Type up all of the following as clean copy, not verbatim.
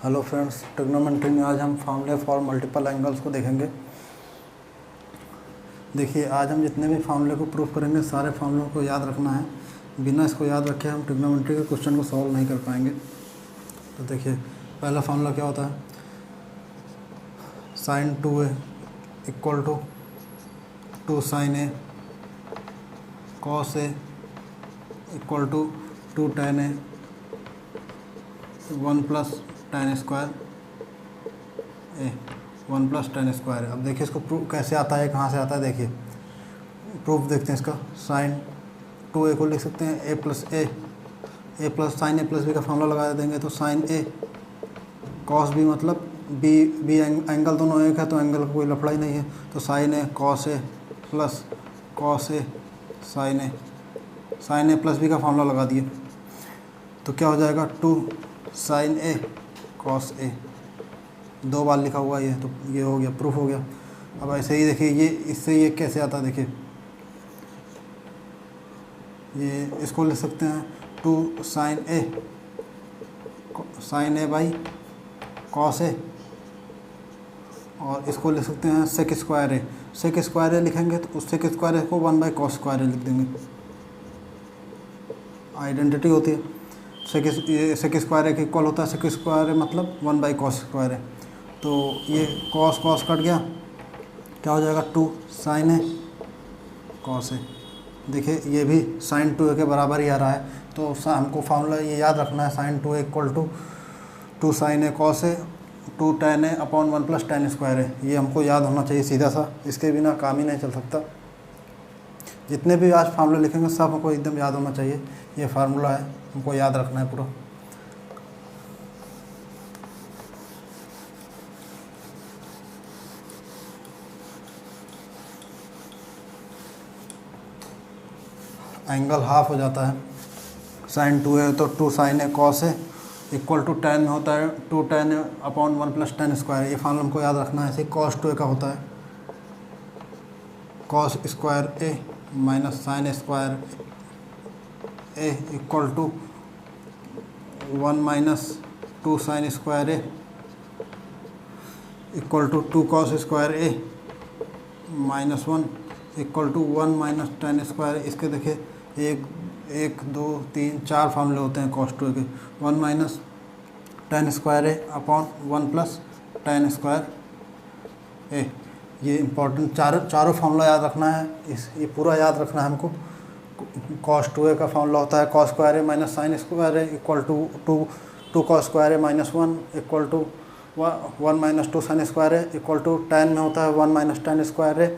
Hello friends, trigonometry में आज हम फार्मूले फॉर मल्टीपल एंगल्स को देखेंगे। देखिए, आज हम जितने भी फार्मूले को प्रूफ करेंगे सारे फार्मूलों को याद रखना है। बिना इसको याद रखे हम ट्रिग्नोमेट्री के क्वेश्चन को सॉल्व नहीं कर पाएंगे। तो देखिए, पहला फार्मूला क्या होता है, sin 2a equal to 2 sin a cos a equal to 2 tan a 1 plus tan square a 1 plus tan square. अब देखिए इसको प्रूफ कैसे आता है, कहाँ से आता है। देखिए प्रूफ देखते हैं इसका। sin 2a को लिख सकते हैं a plus sin a plus b का फॉर्मूला लगा देंगे तो sin a cos b मतलब b एंगल दोनों एक है तो एंगल का कोई लफड़ा ही नहीं है। तो sin a cos a plus cos a sin a plus b का फॉर्मूला लगा दिए तो क्या हो जाएगा 2 sin a cos a। 2 बार लिखा हुआ है तो ये हो गया, प्रूफ हो गया। अब ऐसे ही देखिए ये इससे ये कैसे आता है। देखिए ये इसको लिख सकते हैं 2 sin a by cos a और इसको लिख सकते हैं sec square a। sec square a लिखेंगे तो उस sec स्क्वायर a को 1 बाई cos स्क्वायर a लिख देंगे। आइडेंटिटी होती है। सेक स्क्वायर एक इक्वल होता है सेक स्क्वायर मतलब 1 बाई कॉस स्क्वायर है। तो ये कॉस कट गया, क्या हो जाएगा 2 sin a cos a। देखिए ये भी sin 2a के बराबर ही आ रहा है। तो हमको फार्मूला ये याद रखना है, sin 2a equal to 2 sin a cos a 2 tan a upon 1 plus tan square है। ये हमको याद होना चाहिए सीधा सा, इसके बिना काम ही नहीं चल सकता। जितने भी आज फार्मूला लिखेंगे सब हमको एकदम याद होना चाहिए। ये फार्मूला है, हमको याद रखना है पूरा। एंगल हाफ हो जाता है। sin 2a तो 2 sin a cos a equal to tan होता है 2 tan upon 1 plus tan square. ये फार्मूला हमको याद रखना है। ऐसे cos 2a का होता है cos square a minus sine square a equal to 1 minus 2 sin square a equal to 2 cos square a minus 1 equal to 1 minus tan square. इसके देखिए 1 2 3 4 फार्मूले होते हैं cos 2a के। 1 minus tan square a upon 1 plus tan square a। ये important चारों formula याद रखना है। ये पूरा याद रखना है हमको। cos 2a का फार्मूला होता है cos square a minus sine square a equal to 2 cos square a minus 1 equal to 1 minus 2 sine square a equal to tan में होता है 1 minus tan square a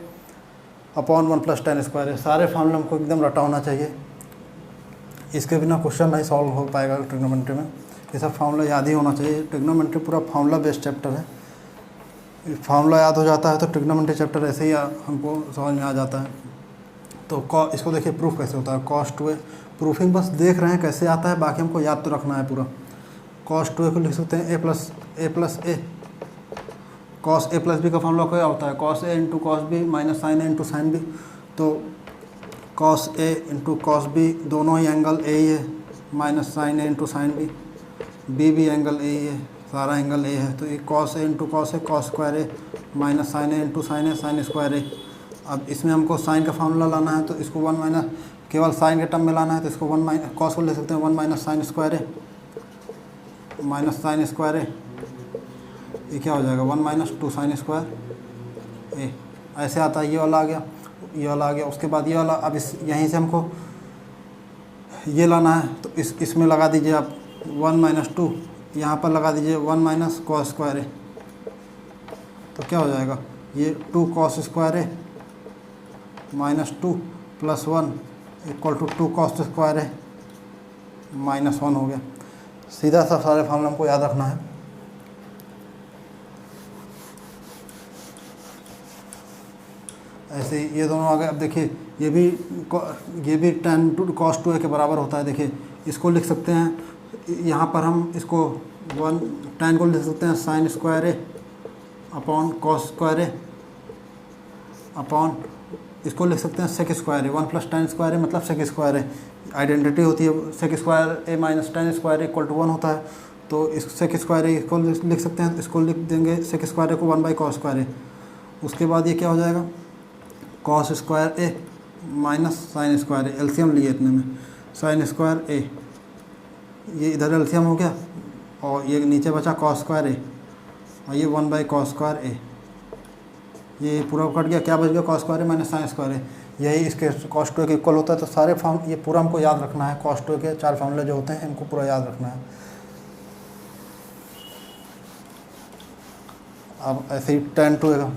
upon 1 plus tan square a। सारे फार्मूले हमको एकदम रटा होना चाहिए, इसके बिना क्वेश्चन नहीं सॉल्व हो पाएगा ट्रिग्नोमेट्री में। ये सब फार्मूला याद ही होना चाहिए। ट्रिग्नोमेट्री पूरा फार्मूला बेस्ड चैप्टर है। फार्मूला याद हो जाता है तो ट्रिग्नोमेट्री चैप्टर ऐसे ही हमको समझ में आ जाता है। तो इसको देखिए प्रूफ कैसे होता है। cos 2a प्रूफिंग बस देख रहे हैं कैसे आता है, बाकी हमको याद तो रखना है पूरा। cos 2a को लिख सकते हैं a plus a cos a plus b का फॉर्मूला क्या होता है cos a into cos b minus sin a into sin b। तो cos a into cos b दोनों ही एंगल a ही है minus sin a into sin b भी angle a ही है, सारा एंगल a है। तो ये cos a into cos a cos square a minus sin a into sin a sin square a। अब इसमें हमको sin का फार्मूला लाना है तो इसको 1 माइनस केवल sin के टर्म में लाना है तो इसको 1 माइनस cos को ले सकते हैं 1 minus sin square a minus sin square a। ये क्या हो जाएगा 1 माइनस 2 sin स्क्वायर a। ऐसे आता है। ये वाला आ गया, ये वाला आ गया। उसके बाद ये वाला, अब इस यहीं से हमको ये लाना है तो इसमें लगा दीजिए आप 1 माइनस 2, यहाँ पर लगा दीजिए 1 माइनस cos स्क्वायर a। तो क्या हो जाएगा ये 2 cos square a minus 2 plus 1 equal to 2 cos square a minus 1 हो गया। सीधा सा सारे फार्मूला हमको याद रखना है। ऐसे ही ये दोनों आ गए। अब देखिए ये भी tan cos 2a के बराबर होता है। देखिए इसको लिख सकते हैं, यहाँ पर हम इसको 1 tan को लिख सकते हैं sin square a upon cos square a upon इसको लिख सकते हैं sec square a 1 plus tan square a मतलब सेक स्क्वायर a। आइडेंटिटी होती है sec square a minus tan square equal to 1 होता है। तो इस सेक स्क्वायर ए इसको लिख सकते हैं, इसको लिख देंगे सेक स्क्वायर ए को 1 बाई कॉस स्क्वायर ए। उसके बाद ये क्या हो जाएगा, cos square a minus sine square A, LCM लिए इतने में, साइन स्क्वायर ए, ये इधर एलसीएम हो गया और ये नीचे बचा कॉस स्क्वायर ए और ये 1 बाई कॉस स्क्वायर ए, ये पूरा कट गया, क्या बच गया, cos square a minus sine square ए। यही इसके कॉस टू ए के इक्वल होता है। तो सारे फॉर्म ये पूरा हमको याद रखना है, कॉस टू ए के 4 फॉर्मूले जो होते हैं इनको पूरा याद रखना है। अब ऐसे ही tan टू ए का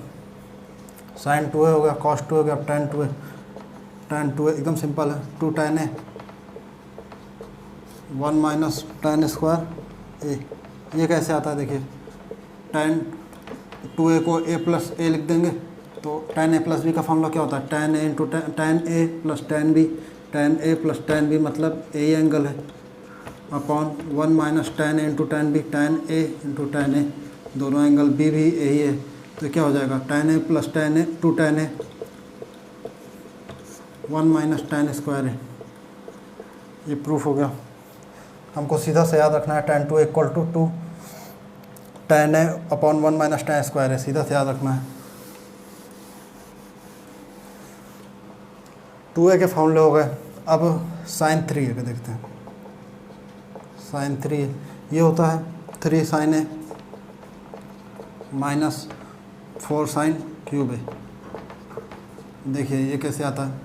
साइन टू ए हो गया, कॉस टू ए हो गया, अब tan टू ए एकदम सिंपल है, 2 tan ए 1 माइनस tan स्क्वायर ए। ये कैसे आता है देखिए, tan टू ए को a प्लस ए लिख देंगे तो tan a प्लस बी का फॉर्मूला क्या होता है, tan a into tan a plus tan b, tan a plus tan b मतलब a एंगल है, upon 1 minus tan a into tan b, tan a into tan a, दोनों angle b भी यही है। तो क्या हो जाएगा, tan a plus tan a 2 tan a 1 minus tan square है। ये प्रूफ हो गया। हमको सीधा से याद रखना है tan two equal to 2 tan a upon 1 minus tan square है, सीधा से याद रखना है। 2a के फॉर्मूले हो गए। अब साइन 3a के देखते हैं। साइन 3a ये होता है 3 sine a minus 4 sine cube A. देखिए ये कैसे आता है,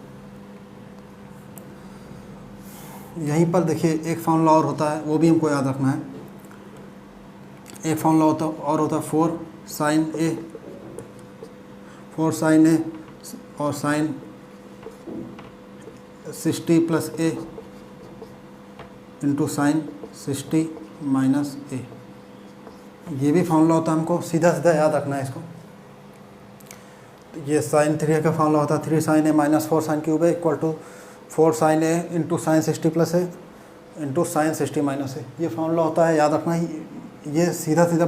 यहीं पर देखिए एक फॉर्मूला और होता है, वो भी हमको याद रखना है। एक फॉर्मूला होता है 4 साइन ए, 4 साइन ए और sign 60 plus A into sine 60 minus A. ये भी फॉर्मूला होता है, हमको सीधा सीधा याद रखना है इसको। तो ये साइन 3 का फॉर्मूला होता है 3 sine A minus 4 sine cube A equal to 4 sine A into sine 60 plus A into sine 60 minus A. ये फॉर्मूला होता है, याद रखना। ये सीधा सीधा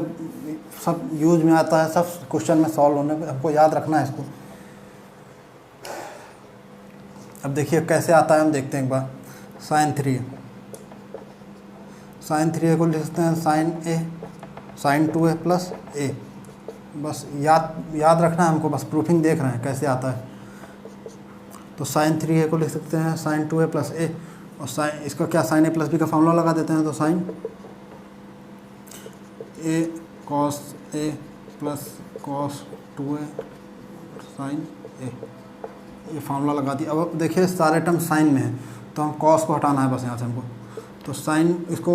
सब यूज में आता है, सब क्वेश्चन में सॉल्व होने में हमको याद रखना है इसको। अब देखिए कैसे आता है, हम देखते हैं एक बार। साइन 3a को लिखते हैं साइन ए साइन 2a प्लस ए। बस याद रखना है हमको, बस प्रूफिंग देख रहे हैं कैसे आता है। तो साइन 3a को लिख सकते हैं साइन 2a प्लस ए, और साइन इसका क्या साइन a प्लस बी का फॉर्मूला लगा देते हैं। तो sign A cos A plus cos 2a sign ए, ये फार्मूला लगा दिया। अब देखिए सारे टर्म साइन में है तो हम कॉस को हटाना है बस यहाँ से हमको। तो साइन इसको,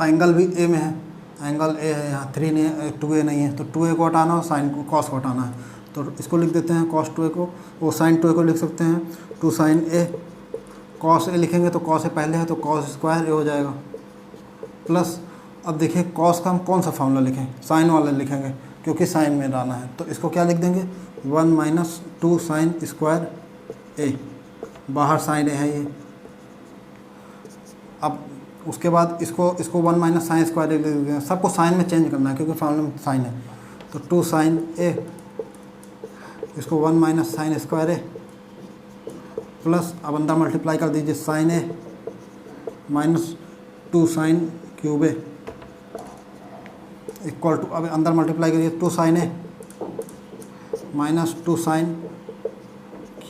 एंगल भी ए में है, एंगल ए है यहाँ, 3 नहीं 2a नहीं है, तो 2a को हटाना और साइन को कॉस को हटाना है। तो इसको लिख देते हैं कॉस 2a को, वो साइन 2a को लिख सकते हैं 2 साइन ए, कॉस ए लिखेंगे तो कॉस ए पहले है तो कॉस स्क्वायर ए हो जाएगा, प्लस अब देखिए कॉस का हम कौन सा फार्मूला लिखें, साइन वाला लिखेंगे क्योंकि साइन में लाना है। तो इसको क्या लिख देंगे 1 माइनस 2 साइन स्क्वायर ए, बाहर साइन ए है ये। अब उसके बाद इसको 1 माइनस साइन स्क्वायर ए लिख देंगे, सबको साइन में चेंज करना है क्योंकि फार्मूला में साइन है। तो 2 साइन ए, इसको 1 minus sine square A plus, अब अंदर मल्टीप्लाई कर दीजिए sine A minus 2 sine cube A equal to, अब अंदर मल्टीप्लाई करिए 2 sine A minus 2 sine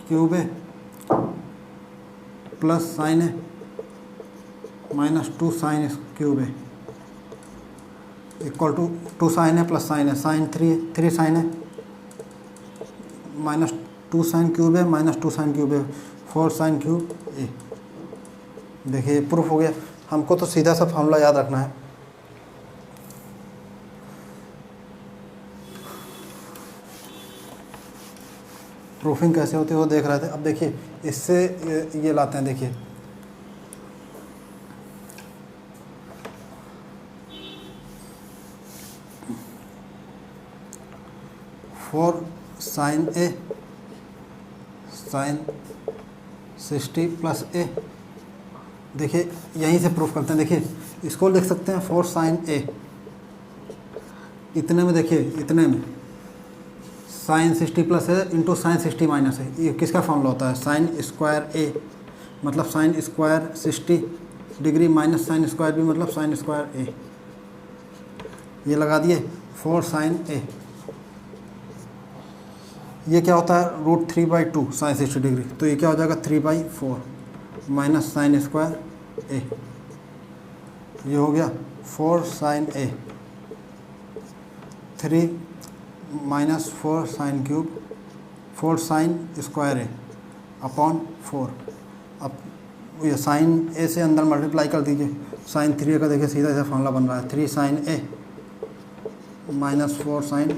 cube A plus sine A minus 2 sine cube A equal to 2 sine A plus sine A, sine 3 sine A minus 2 sine cube A minus 2 sine cube A 4 sine cube A. देखिए proof हो गया। हमको तो सीधा सा formula याद रखना है। प्रूफिंग कैसे होती है वो देख रहे थे। अब देखिए इससे ये लाते हैं, देखिए फोर साइन ए साइन 60 प्लस ए। देखिए यहीं से प्रूफ करते हैं। देखिए इसको लिख सकते हैं 4 साइन ए, इतने में देखिए इतने में साइन 60 प्लस है इंटू साइन 60 माइनस है। ये किसका फॉर्मूला होता है, साइन स्क्वायर ए मतलब sine square 60 degree minus sine square b मतलब साइन स्क्वायर ए। ये लगा दिए 4 साइन ए। ये क्या होता है √3/2 साइन 60 डिग्री, तो ये क्या हो जाएगा 3/4 माइनस साइन स्क्वायर ए। ये हो गया 4 sine A, 3 minus 4 sine cube 4 sine square A upon 4। अब ये साइन ए से अंदर मल्टीप्लाई कर दीजिए, साइन 3 का देखिए सीधा सीधा फॉर्मूला बन रहा है 3 sine A minus 4 sine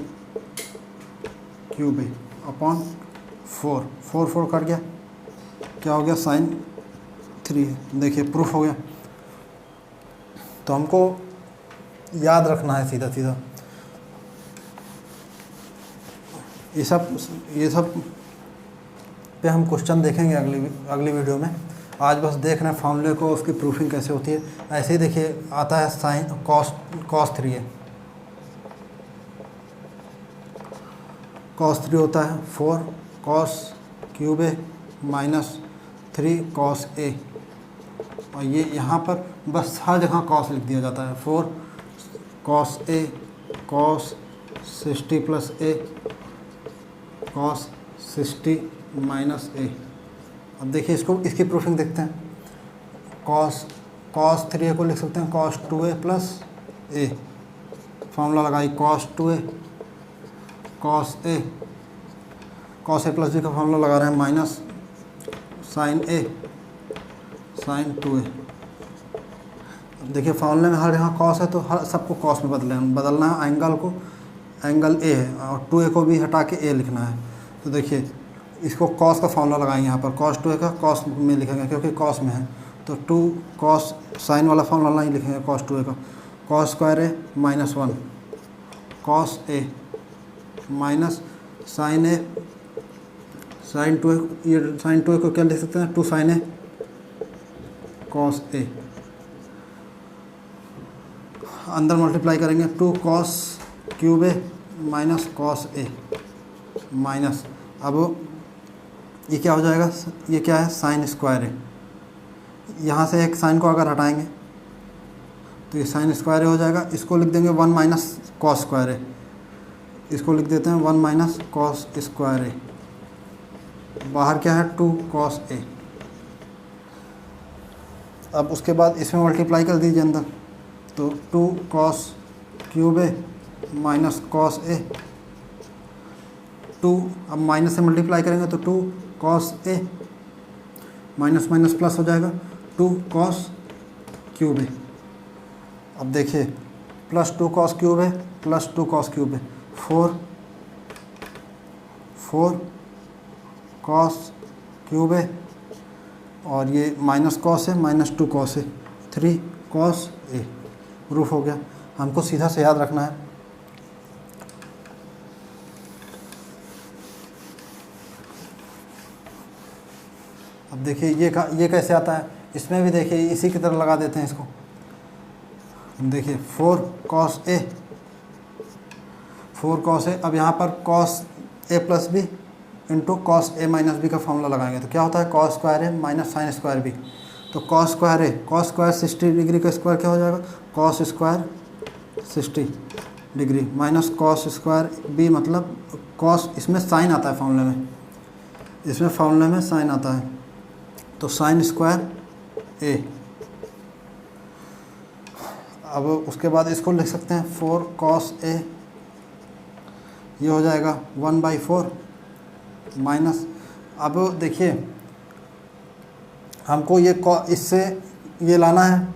cube A upon 4। 4 cut गया, क्या हो गया साइन 3। देखिए प्रूफ हो गया। तो हमको याद रखना है सीधा सीधा, ये सब पे हम क्वेश्चन देखेंगे अगली वीडियो में। आज बस देख रहे हैं फॉर्मूले को, उसकी प्रूफिंग कैसे होती है। ऐसे ही देखिए आता है साइन कॉस 3 है, cos 3 होता है 4 cos cube A minus 3 cos ए, और ये यहाँ पर बस हर जगह cos लिख दिया जाता है। 4 cos ए cos 60 प्लस ए cos 60 माइनस ए। अब देखिए इसकी प्रूफिंग देखते हैं। cos 3a को लिख सकते हैं cos 2a प्लस ए, फॉर्मूला लगाई cos 2a cos a plus b का फॉर्मूला लगा रहे हैं माइनस साइन ए साइन 2a। देखिए फॉर्मूले में हर जगह cos है तो हर सबको cos में बदलना है, एंगल को एंगल a है और 2a को भी हटा के a लिखना है। तो देखिए इसको cos का फॉर्मूला लगाएंगे यहाँ पर, cos 2a का cos में लिखेंगे क्योंकि cos में है, तो 2 cos साइन वाला फॉर्मूला नहीं लिखेंगे cos 2a का, cos square a minus 1 cos a minus sine A sine 2a। ये साइन 2a को क्या लिख सकते हैं 2 साइन ए cos a, अंदर मल्टीप्लाई करेंगे 2 cos cube A minus cos a minus, अब ये क्या हो जाएगा, ये क्या है साइन स्क्वायर है। यहाँ से एक साइन को अगर हटाएंगे तो ये साइन स्क्वायर हो जाएगा। इसको लिख देंगे 1 माइनस कॉस स्क्वायर है, इसको लिख देते हैं 1 माइनस कॉस स्क्वायर है। बाहर क्या है 2 cos a। अब उसके बाद इसमें मल्टीप्लाई कर दीजिए अंदर, तो 2 cos cube A minus cos a। 2 अब माइनस से मल्टीप्लाई करेंगे तो 2 cos a minus minus plus हो जाएगा 2 cos क्यूब ए। अब देखिए प्लस 2 cos क्यूब है प्लस 2 cos क्यूब है 4 cos क्यूब है, और ये माइनस cos है माइनस 2 cos है 3 cos a। प्रूफ हो गया। हमको सीधा से याद रखना है। अब देखिए ये कैसे आता है, इसमें भी देखिए इसी की तरह लगा देते हैं इसको। देखिए 4 cos a, अब यहाँ पर cos a plus b into cos a minus b का फॉर्मूला लगाएंगे तो क्या होता है cos square a minus sine square b. तो cos स्क्वायर 60 डिग्री का स्क्वायर क्या हो जाएगा cos square 60 degree minus cos square b, मतलब cos इसमें साइन आता है फॉर्मूले में, इसमें फॉर्मूले में साइन आता है, तो साइन स्क्वायर ए। अब उसके बाद इसको लिख सकते हैं 4 cos a, ये हो जाएगा 1/4 माइनस। अब देखिए हमको ये इससे ये लाना है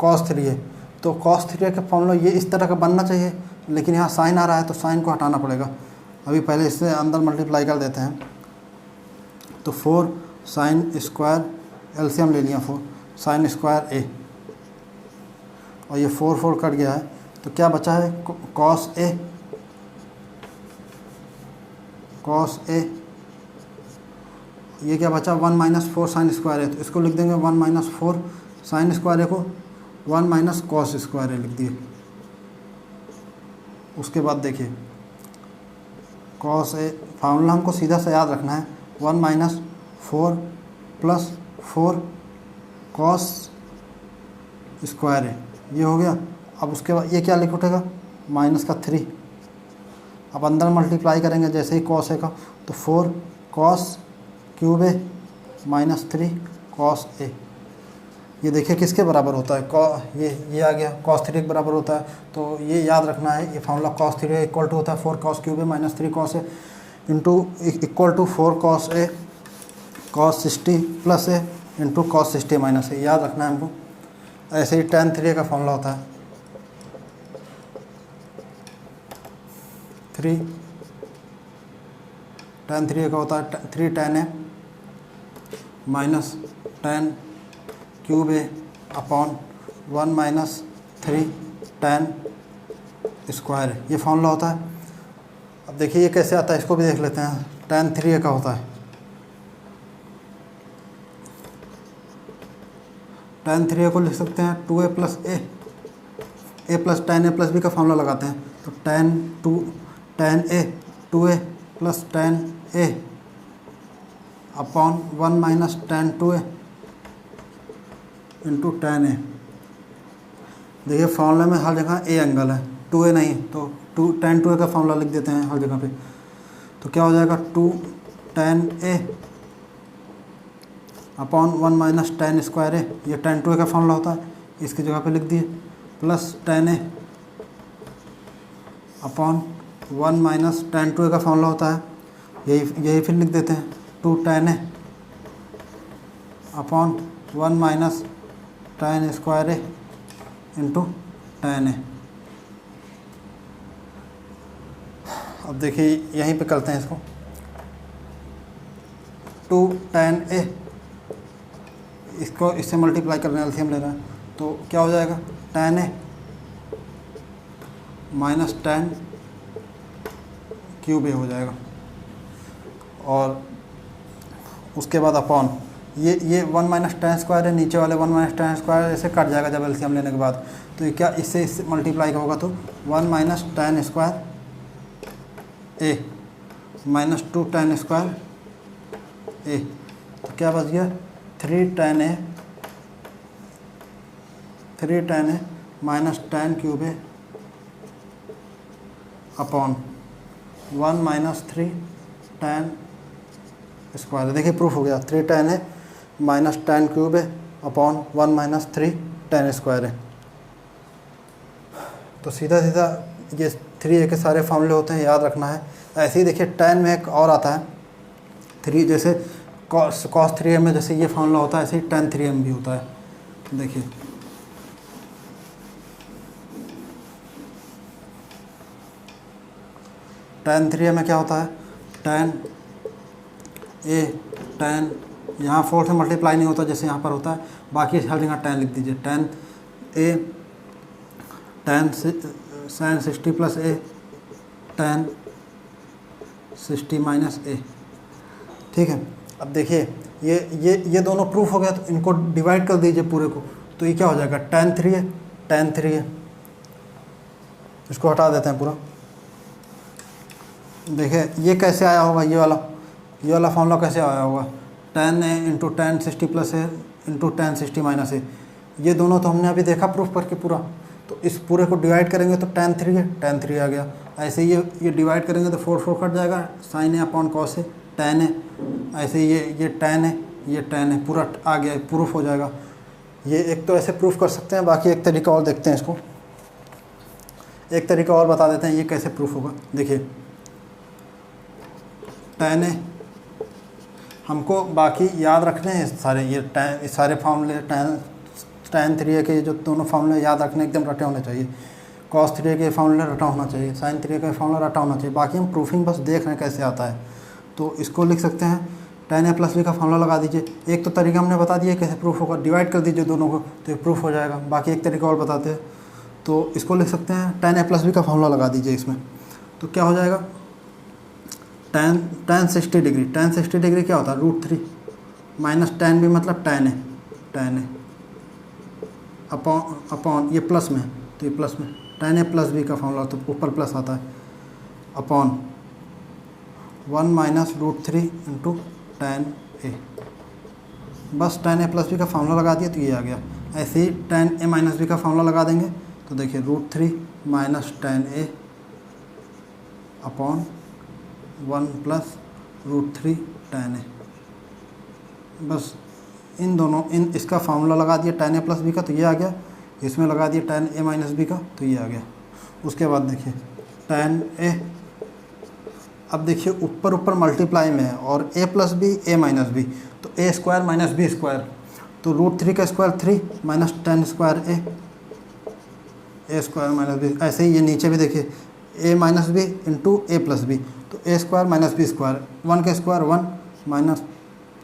cos 3a, तो cos 3a का फॉर्मूला ये इस तरह का बनना चाहिए, लेकिन यहाँ साइन आ रहा है तो साइन को हटाना पड़ेगा। अभी पहले इससे अंदर मल्टीप्लाई कर देते हैं, तो 4 साइन स्क्वायर एलसीएम ले लिया 4 साइन स्क्वायर ए, और ये 4 कट गया है तो क्या बचा है cos a, ये क्या बचा 1 माइनस 4 साइन स्क्वायर है, तो इसको लिख देंगे 1 माइनस 4 साइन स्क्वायर ए को 1 माइनस कॉस स्क्वायर ए लिख दिए। उसके बाद देखिए cos a फार्मूला हमको सीधा से याद रखना है 1 माइनस 4 प्लस 4 cos स्क्वायर है, ये हो गया। अब उसके बाद ये क्या लिख उठेगा माइनस का 3, अब अंदर मल्टीप्लाई करेंगे जैसे ही कॉस ए का, तो 4 cos cube A minus 3 cos ए। ये देखिए किसके बराबर होता है, ये आ गया कॉस 3 के बराबर होता है। तो ये याद रखना है, ये फार्मूला cos 3 इक्वल टू होता है 4 cos cube A minus 3 cos A into equal to 4 cos A cos 60 plus A into cos 60 minus A, याद रखना है हमको। ऐसे ही tan 3 का फॉर्मूला होता है 3 tan 3 का होता है 3 tan ए माइनस tan क्यूब ए अपॉन 1 माइनस 3 tan स्क्वायर ए, ये फॉर्मूला होता है। अब देखिए ये कैसे आता है, इसको भी देख लेते हैं। tan 3 का होता है tan 3 को लिख सकते हैं 2a plus a plus tan a plus b का फॉर्मूला लगाते हैं, तो tan a 2a plus tan a upon 1 minus tan 2a into tan a। देखिए फॉर्मूले में हर जगह ए एंगल है, 2a नहीं, तो tan 2a का फॉर्मूला लिख देते हैं हर जगह पे। तो क्या हो जाएगा 2 tan a upon 1 minus tan square ए, ये tan 2a का फॉर्मूला होता है, इसकी जगह पे लिख दिए, plus tan a upon 1 minus tan 2a का फॉर्मूला होता है, यही फिर लिख देते हैं 2 tan a upon 1 minus tan square A into tan a। अब देखिए यहीं पे करते हैं इसको, 2 tan a, इसको इससे मल्टीप्लाई करने एलसीएम ले रहे हैं, तो क्या हो जाएगा tan a minus tan cube A हो जाएगा, और उसके बाद अपॉन ये 1 माइनस tan स्क्वायर है, नीचे वाले 1 माइनस tan स्क्वायर ऐसे कट जाएगा जब एलसीएम लेने के बाद। तो ये क्या इससे मल्टीप्लाई होगा, तो 1 minus tan square a minus 2 tan square ए, तो क्या बच गया 3 tan a minus tan cube A upon 1 minus 3 tan square. देखिए प्रूफ हो गया, 3 tan a minus tan cube A upon 1 minus 3 tan square है। तो सीधा सीधा ये 3a के सारे फॉर्मूले होते हैं, याद रखना है। ऐसे ही देखिए tan में एक और आता है 3, जैसे cos 3m में जैसे ये फॉर्मूला होता है, ऐसे ही tan 3m भी होता है। देखिए tan 3m में क्या होता है, tan a tan, यहाँ 4 से मल्टीप्लाई नहीं होता जैसे यहाँ पर होता है, बाकी हर जगह tan लिख दीजिए, tan a tan sin 60 plus a tan 60 minus a। ठीक है, अब देखिए ये दोनों प्रूफ हो गया, तो इनको डिवाइड कर दीजिए पूरे को, तो ये क्या हो जाएगा tan 3 है, इसको हटा देते हैं पूरा। देखिए ये कैसे आया होगा, ये वाला फॉर्मूला कैसे आया होगा, tan a into tan 60 plus A into tan 60 minus A. ये दोनों तो हमने अभी देखा प्रूफ करके पूरा, तो इस पूरे को डिवाइड करेंगे तो tan 3 आ गया। ऐसे ही ये डिवाइड करेंगे तो 4 कट जाएगा, sin a upon cos a tan a, ऐसे ही ये tan है पूरा आ गया, प्रूफ हो जाएगा। ये एक तो ऐसे प्रूफ कर सकते हैं, बाकी एक तरीका और देखते हैं इसको, एक तरीका और बता देते हैं ये कैसे प्रूफ होगा। देखिए tan a हमको बाकी याद रखने हैं सारे, ये सारे फॉर्मूले tan 3a के जो दोनों फॉर्मूले याद रखने एकदम रटे होने चाहिए, cos 3a के फॉर्मूले रटा होना चाहिए, sin 3a का फॉर्मूला रटा होना चाहिए। बाकी हम प्रूफिंग बस देख रहे हैं कैसे आता है। तो इसको लिख सकते हैं tan a प्लस बी का फॉर्मूला लगा दीजिए। एक तो तरीका हमने बता दिया कैसे प्रूफ होगा, डिवाइड कर दीजिए दोनों को तो ये प्रूफ हो जाएगा। बाकी एक तरीका और बताते हैं, तो इसको लिख सकते हैं tan a प्लस बी का फॉर्मूला लगा दीजिए इसमें, तो क्या हो जाएगा tan 60 डिग्री क्या होता है √3 माइनस tan भी मतलब tan a अपॉन ये प्लस में, तो ये प्लस में tan a प्लस बी का फॉर्मूला, तो ऊपर प्लस आता है upon 1 minus √3 into tan a। बस tan a प्लस बी का फॉर्मूला लगा दिया तो ये आ गया। ऐसे ही tan a माइनस बी का फॉर्मूला लगा देंगे तो देखिए √3 minus tan a upon 1 plus √3 tan a। बस इसका फार्मूला लगा दिया tan a प्लस बी का, तो ये आ गया। इसमें लगा दिया tan a माइनस बी का, तो ये आ गया। उसके बाद देखिए tan a, अब देखिए ऊपर मल्टीप्लाई में है और a plus b a minus b, तो a square minus b square, तो √3 का square 3 minus tan square a square minus b. ऐसे ही ये नीचे भी देखिए a minus b into a plus b, तो a square minus b square, 1 का स्क्वायर 1 माइनस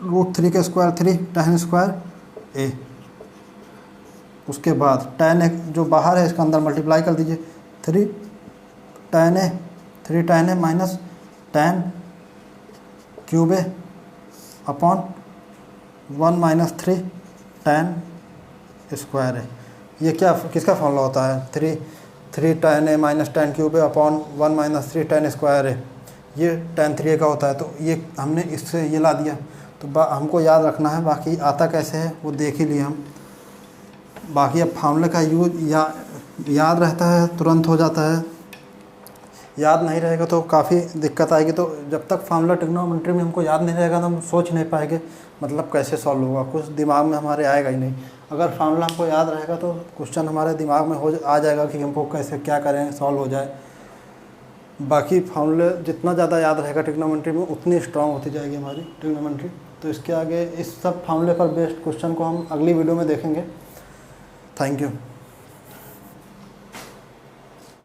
√3 का स्क्वायर 3 tan स्क्वायर a। उसके बाद tan a जो बाहर है इसका अंदर मल्टीप्लाई कर दीजिए, 3 tan a minus tan cube a upon 1 minus 3 tan square है। ये क्या किसका फॉर्मूला होता है? 3 tan a minus tan cube a upon 1 minus 3 tan square है, ये tan 3a का होता है। तो ये हमने इससे ये ला दिया, तो हमको याद रखना है। बाकी आता कैसे है वो देख ही लिए हम। बाकी अब फार्मूले का यूज याद रहता है तुरंत हो जाता है, याद नहीं रहेगा तो काफ़ी दिक्कत आएगी। तो जब तक फार्मूला ट्रिग्नोमेट्री में हमको याद नहीं रहेगा तो हम सोच नहीं पाएंगे मतलब कैसे सॉल्व होगा, कुछ दिमाग में हमारे आएगा ही नहीं। अगर फार्मूला हमको याद रहेगा तो क्वेश्चन हमारे दिमाग में आ जाएगा कि हमको कैसे क्या करें सॉल्व हो जाए। बाकी फार्मूले जितना ज़्यादा याद रहेगा ट्रिग्नोमेट्री में उतनी स्ट्रांग होती जाएगी हमारी ट्रिग्नोमेट्री। तो इसके आगे इस सब फार्मूले पर बेस्ड क्वेश्चन को हम अगली वीडियो में देखेंगे। Thank you.